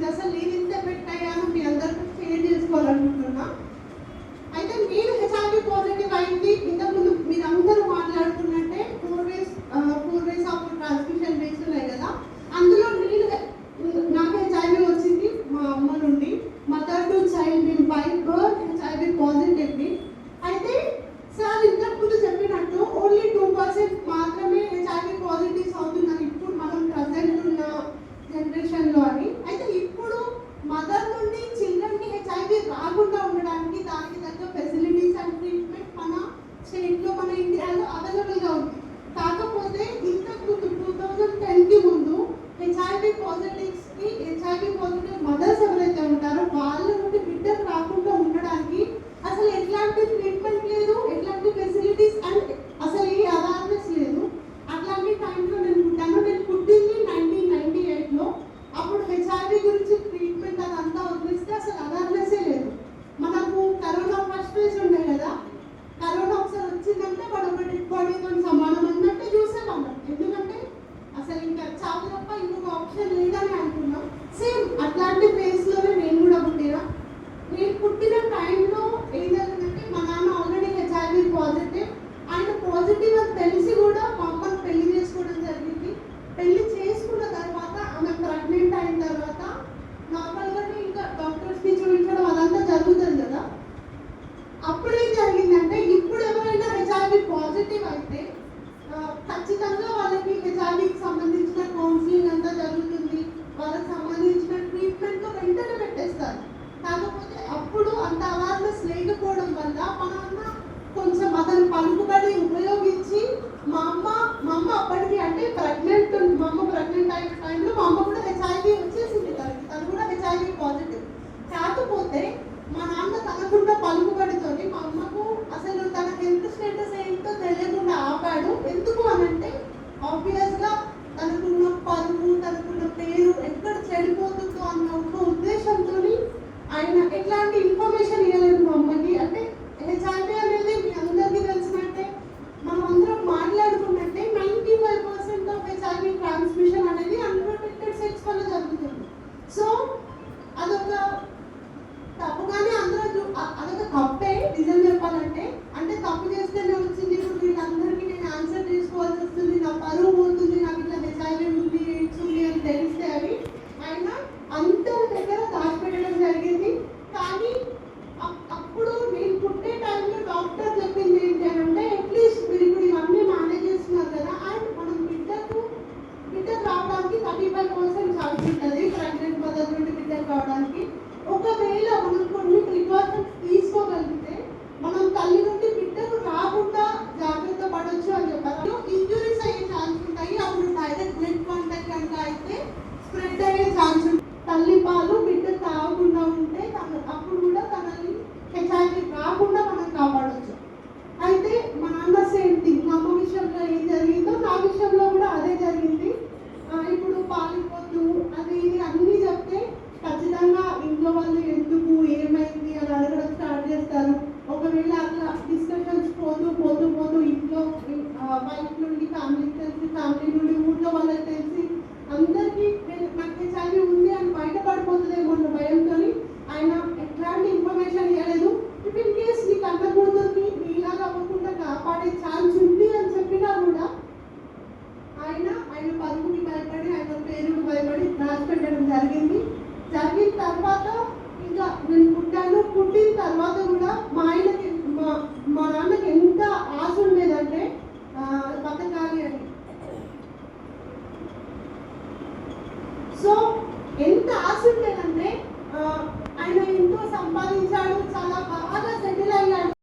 వచ్చింది. అసలు నేను ఎంత ఎఫెక్ట్ అయ్యాను మీ అందరికీ షేర్ చేసుకోవాలనుకుంటున్నా. అయితే నేను హెచ్ఐవి పాజిటివ్ అయింది ఇంతకుముందు మీరు అందరూ మాట్లాడుతున్నట్టే 4 days ఆఫ్ ట్రాన్స్మిషన్ డేస్ ఉన్నాయి కదా, అందులో నాకు హెచ్ఐవి వచ్చింది మా అమ్మ నుండి. మదర్ టు చైల్డ్ నేను బై బర్త్ హెచ్ఐవి పాజిటివ్ని. అయితే సార్ ఇంతకుముందు చెప్పినట్టు ఓన్లీ 2% మాత్రమే హెచ్ఐవి పాజిటివ్స్ అవుతున్నారు ఇప్పుడు మనం ప్రజెంట్ ఉన్న జనరేషన్లో అని. అయితే ఇప్పుడు మదర్ నుండి చిల్డ్రన్కి హెచ్ఐవి రాకుండా ఉండడానికి దానికి తగ్గ ఫెసిలిటీస్ అండ్ ట్రీట్మెంట్ మన స్టేట్లో మన ఇండియాలో అవైలబుల్గా ఉంది. కాకపోతే ఇంతకుముందు 2010కి ముందు హెచ్ఐవి పాజిటివ్ మదర్స్ ఎవరైతే ఉంటారో వాళ్ళ నుండి బిడ్డకు రాకుండా ఉండడానికి అసలు ఎట్లాంటి ట్రీట్మెంట్ లేదు, ఎట్లాంటి ఫెసిలిటీస్ అండ్ అసలు ఏ అవేర్నెస్ లేదు. అట్లాంటి టైంలో నేను పుట్టింది 1998లో. అప్పుడు హెచ్ఐవి గురించి ట్రీట్మెంట్ అదంతా వదిలిస్తే అసలు అవేర్నెస్సే లేదు. మనకు కరోనా ఫస్ట్ ఫేజ్ ఉండే కదా, కరోనా ఒకసారి వచ్చిందంటే వాడు ఒక డెడ్ బాడీతో సమానం అన్నట్టు చూసేవాళ్ళం. ఎందుకంటే అసలు ఇంకా చావు తప్ప ఇంకొక ఆప్షన్ లేదని అనుకున్నాం. సేమ్ అట్లాంటి ఫేజ్లోనే నేను కూడా పుట్టినా. నేను పుట్టిన టైంలో ఏం జరిగిందంటే మా నాన్న ఆల్రెడీ హెచ్ఐవి పాజిటివ్. ఆయన పాజిటివ్ అని తెలిసి కూడా మా అమ్మను పెళ్లి చేసుకోవడం జరిగింది. పెళ్లి చేసుకున్న తర్వాత ఆమె ప్రెగ్నెంట్ అయిన తర్వాత నార్మల్గానే ఇంకా డాక్టర్స్ని చూపించడం అదంతా జరుగుతుంది కదా. అప్పుడు ఏం జరిగిందంటే ఇప్పుడు ఎవరైనా హెచ్ఐవి పాజిటివ్ అయితే ఖచ్చితంగా వాళ్ళకి హెచ్ఐవికి సంబంధించిన కౌన్సిలింగ్ అంతా జరుగుతుంది, వాళ్ళకి సంబంధించిన ట్రీట్మెంట్ వెంటనే పెట్టేస్తారు. కాకపోతే అప్పుడు అంత అవేర్నెస్ లేకపోవడం వల్ల మా నాన్న కొంచెం అతను పలుకుబడి ఉపయోగించి మా అమ్మ అప్పటికి అంటే మా అమ్మ ప్రెగ్నెంట్ అయిన టైంలో మా అమ్మ కూడా హెచ్ఐవి వచ్చేసింది, తను కూడా హెచ్ఐవి పాజిటివ్. కాకపోతే మా నాన్న తనకుండా పలుకుబడితోని మా అమ్మకు అసలు తన హెల్త్ స్టేటస్ ఏంటో తెలియకుండా ఆపాడు. ఎందుకు అనంటే ఆబ్వియస్గా తనకున్న పరువు, తనకున్న పేరు ఎక్కడ చెడిపోతుందో అన్న ఒక ఉద్దేశంతో ఆయన ఎట్లాంటి ఇన్ఫర్మేషన్ ఇవ్వలేదు మా అమ్మకి. అంటే హెచ్ఐవి అనేది మీ అందరికీ తెలిసినట్టే, మనం అందరం మాట్లాడుకున్నట్టే 95% ఆఫ్ హెచ్ఐవి ట్రాన్స్మిషన్ అనేది అన్ప్రొటెక్టెడ్ సెక్స్ వల్ల జరుగుతుంది. సో అదొక తప్పుగానే అందరూ అదొక తప్పే నిజం చెప్పాలంటే. అంటే తప్పు చేస్తేనే వచ్చింది, ఇప్పుడు వీళ్ళందరికీ నేను ఆన్సర్ చేసుకోవాల్సి వస్తుంది, నా పరువు పోతుంది, నాకు ఇట్లా హెచ్ఐవి ఉంది, ఎయిడ్స్ ఉంది అని తెలిస్తే అని ఆయన అంత దగ్గర దాచిపెట్టడం జరిగింది. కానీ అప్పుడు నేను పుట్టే టైంలో డాక్టర్ చెప్పింది ఏంటి అని అంటే అట్లీస్ట్ మీరు ఇప్పుడు ఇవన్నీ మేనేజ్ చేస్తున్నారు కదా, అండ్ మనం బిడ్డకు రావడానికి 35% ఛాన్స్ ఉంటుంది ప్రెగ్నెంట్ మదర్ నుండి బిడ్డకు రావడానికి. ఒకవేళ మనం కొన్ని ప్రికాషన్స్ తీసుకోగలిగితే మనం తల్లి నుండి బిడ్డకు రాకుండా జాగ్రత్త పడవచ్చు అని చెప్పారు.